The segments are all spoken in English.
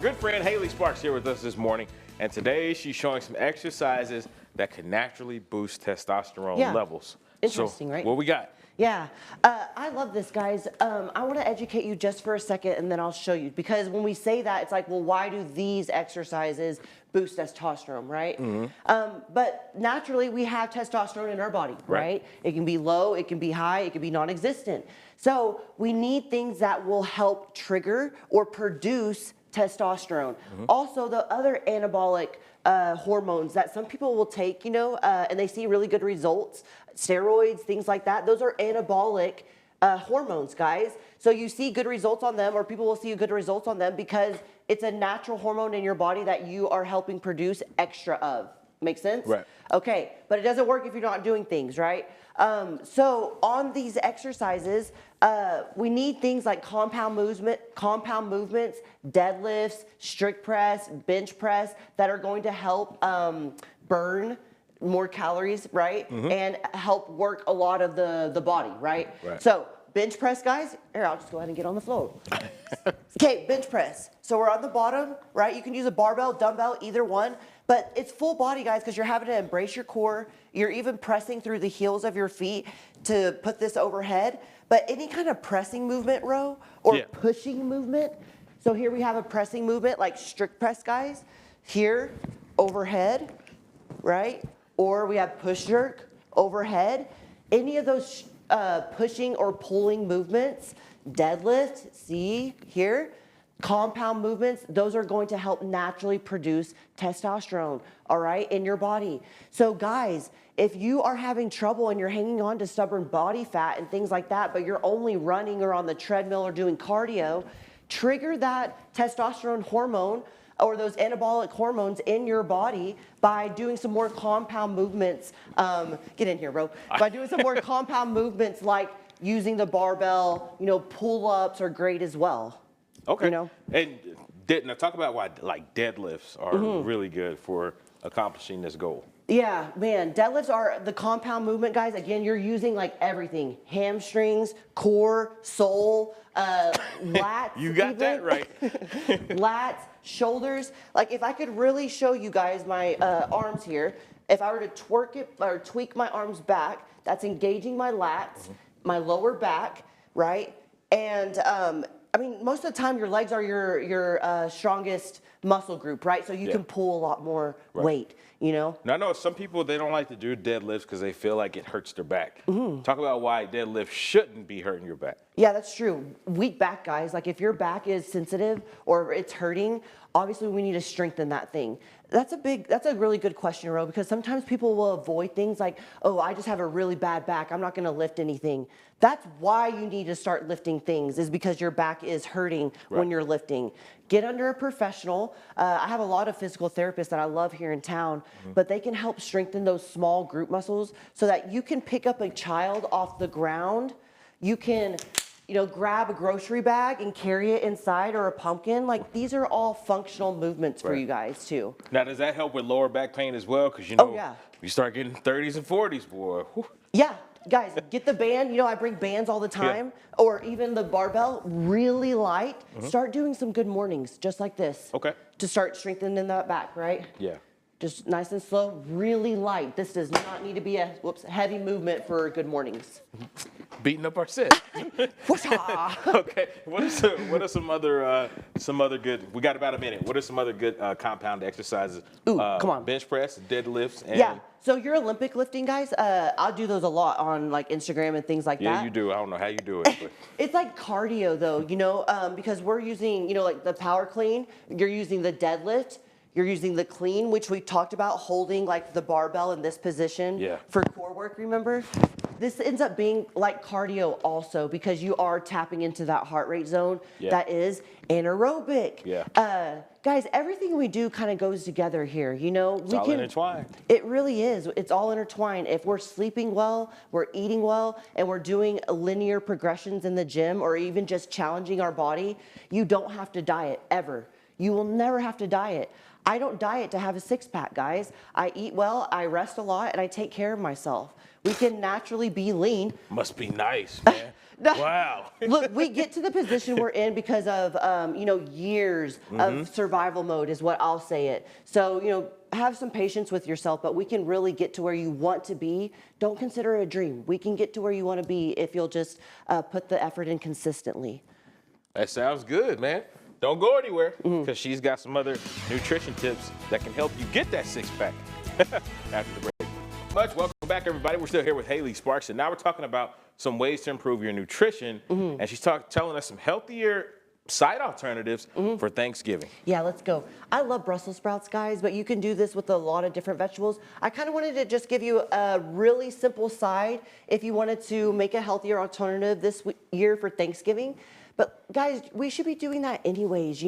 Good friend Haley Sparks here with us this morning, and today she's showing some exercises that can naturally boost testosterone levels. Interesting, right? What we got? Yeah, I love this, guys. I want to educate you just for a second, and then I'll show you. Because when we say that, it's like, well, why do these exercises boost testosterone, right? But naturally, we have testosterone in our body, right? It can be low, it can be high, it can be non-existent. So we need things that will help trigger or produce testosterone. Also, the other anabolic hormones that some people will take, and they see really good results, steroids, things like that. Those are anabolic hormones, guys. So you see good results on them, or people will see good results on them because it's a natural hormone in your body that you are helping produce extra of. Make sense? Right. Okay, but it doesn't work if you're not doing things, right? So on these exercises, we need things like compound movements, deadlifts, strict press, bench press that are going to help burn more calories, right? And help work a lot of the body, right? So bench press, guys. Here, I'll just go ahead and get on the floor. Okay, bench press. So we're on the bottom, right? You can use a barbell, dumbbell, either one. But it's full body, guys, because you're having to embrace your core. You're even pressing through the heels of your feet to put this overhead. But any kind of pressing movement, Ro, or pushing movement. So here we have a pressing movement like strict press, guys. Here, overhead, right? Or we have push jerk, overhead. Any of those pushing or pulling movements, deadlift, see here, compound movements, those are going to help naturally produce testosterone, all right, in your body. So guys, if you are having trouble and you're hanging on to stubborn body fat and things like that, but you're only running or on the treadmill or doing cardio, trigger that testosterone hormone or those anabolic hormones in your body by doing some more compound movements. Get in here, bro. By doing some more compound movements like using the barbell, pull-ups are great as well. Okay. And now talk about why like deadlifts are really good for accomplishing this goal. Yeah, man, deadlifts are the compound movement, guys. Again, you're using like everything: hamstrings, core, sole, lats. You got that right. Lats, shoulders. Like if I could really show you guys my arms here, if I were to twerk it or tweak my arms back, that's engaging my lats, my lower back, right? And I mean, most of the time your legs are your strongest muscle group, right? So you can pull a lot more weight, Now, I know some people, they don't like to do deadlifts because they feel like it hurts their back. Talk about why deadlift shouldn't be hurting your back. Yeah, that's true. Weak back, guys. Like if your back is sensitive or it's hurting, obviously we need to strengthen that thing. That's a really good question, Ro, because sometimes people will avoid things like, oh, I just have a really bad back, I'm not gonna lift anything. That's why you need to start lifting things, is because your back is hurting when you're lifting. Get under a professional. I have a lot of physical therapists that I love here in town, but they can help strengthen those small group muscles so that you can pick up a child off the ground. You can grab a grocery bag and carry it inside, or a pumpkin. Like these are all functional movements for you guys too. Now, does that help with lower back pain as well? Because you start getting 30s and 40s, boy. Whew. Yeah, guys, get the band. I bring bands all the time, or even the barbell, really light. Start doing some good mornings, just like this. Okay. To start strengthening that back, right? Yeah. Just nice and slow, really light. This does not need to be a heavy movement for good mornings. Beating up our set. Okay. What are some other good? We got about a minute. What are some other good compound exercises? Ooh, come on. Bench press, deadlifts, and So your Olympic lifting, guys, I'll do those a lot on like Instagram and things like that. Yeah, you do. I don't know how you do it. But. It's like cardio though, because we're using, like the power clean. You're using the deadlift. You're using the clean, which we talked about, holding like the barbell in this position for core work, remember? This ends up being like cardio also, because you are tapping into that heart rate zone that is anaerobic. Guys, everything we do kind of goes together here, It's all intertwined. It really is. It's all intertwined. If we're sleeping well, we're eating well, and we're doing linear progressions in the gym, or even just challenging our body, you don't have to diet ever. You will never have to diet. I don't diet to have a six-pack, guys. I eat well, I rest a lot, and I take care of myself. We can naturally be lean. Must be nice, man. Wow. Look, we get to the position we're in because of, years of survival mode is what I'll say it. So, have some patience with yourself, but we can really get to where you want to be. Don't consider it a dream. We can get to where you want to be if you'll just put the effort in consistently. That sounds good, man. Don't go anywhere because she's got some other nutrition tips that can help you get that six-pack after the break. Welcome back, everybody. We're still here with Haley Sparks, and now we're talking about some ways to improve your nutrition, and she's telling us some healthier side alternatives for Thanksgiving. Yeah, let's go. I love Brussels sprouts, guys, but you can do this with a lot of different vegetables. I kind of wanted to just give you a really simple side if you wanted to make a healthier alternative this year for Thanksgiving. But guys, we should be doing that anyways,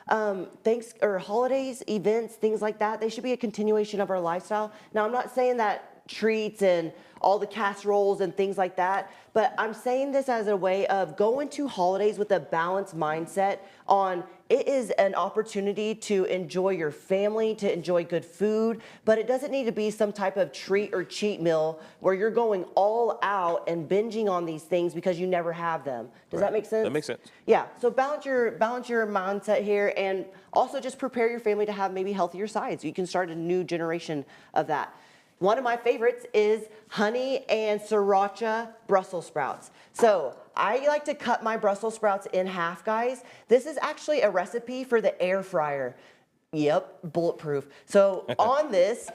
holidays, events, things like that. They should be a continuation of our lifestyle. Now, I'm not saying that treats and all the casseroles and things like that, but I'm saying this as a way of going to holidays with a balanced mindset on it is an opportunity to enjoy your family, to enjoy good food, but it doesn't need to be some type of treat or cheat meal where you're going all out and binging on these things because you never have them. Does that make sense? That makes sense. Yeah, so balance your mindset here, and also just prepare your family to have maybe healthier sides. You can start a new generation of that. One of my favorites is honey and sriracha Brussels sprouts. So I like to cut my Brussels sprouts in half, guys. This is actually a recipe for the air fryer. Yep, bulletproof. So on this,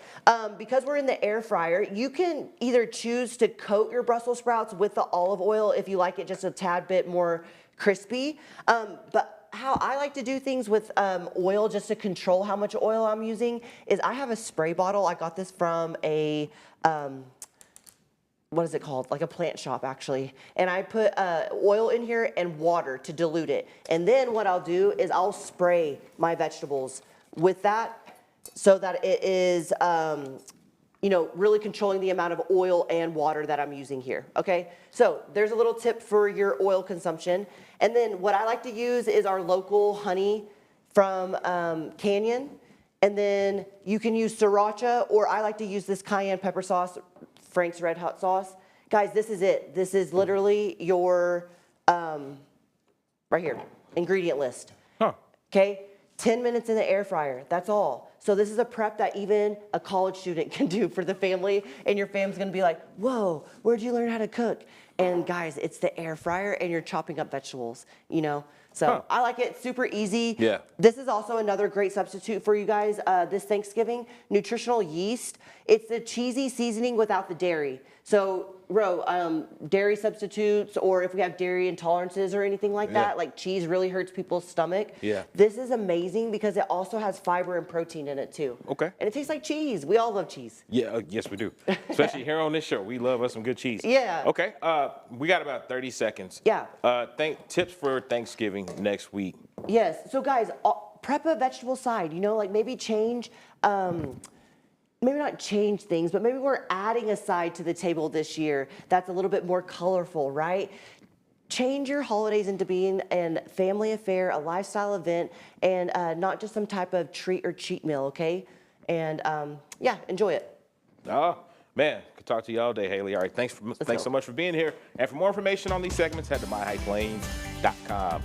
because we're in the air fryer, you can either choose to coat your Brussels sprouts with the olive oil if you like it just a tad bit more crispy. But how I like to do things with oil, just to control how much oil I'm using, is I have a spray bottle. I got this from a, what is it called? Like a plant shop, actually. And I put oil in here and water to dilute it. And then what I'll do is I'll spray my vegetables with that so that it is, really controlling the amount of oil and water that I'm using here, okay? So there's a little tip for your oil consumption. And then what I like to use is our local honey from Canyon. And then you can use sriracha, or I like to use this cayenne pepper sauce, Frank's Red Hot sauce. Guys, this is it. This is literally your, right here, ingredient list. Okay, 10 minutes in the air fryer, that's all. So this is a prep that even a college student can do for the family, and your family's gonna be like, whoa, where'd you learn how to cook? And guys, it's the air fryer, and you're chopping up vegetables, So I like it, super easy. Yeah. This is also another great substitute for you guys this Thanksgiving, nutritional yeast. It's the cheesy seasoning without the dairy. So, dairy substitutes, or if we have dairy intolerances or anything like that, like cheese really hurts people's stomach. Yeah. This is amazing because it also has fiber and protein in it too. Okay. And it tastes like cheese. We all love cheese. Yeah, yes we do. Especially here on this show, we love us some good cheese. Yeah. Okay, we got about 30 seconds. Yeah. Tips for Thanksgiving next week. Yes, so guys, prep a vegetable side, like maybe change, maybe not change things, but maybe we're adding a side to the table this year that's a little bit more colorful, right? Change your holidays into being a family affair, a lifestyle event, and not just some type of treat or cheat meal, okay? And enjoy it. Oh, man, could talk to you all day, Haley. All right, thanks so much for being here. And for more information on these segments, head to myhighplains.com.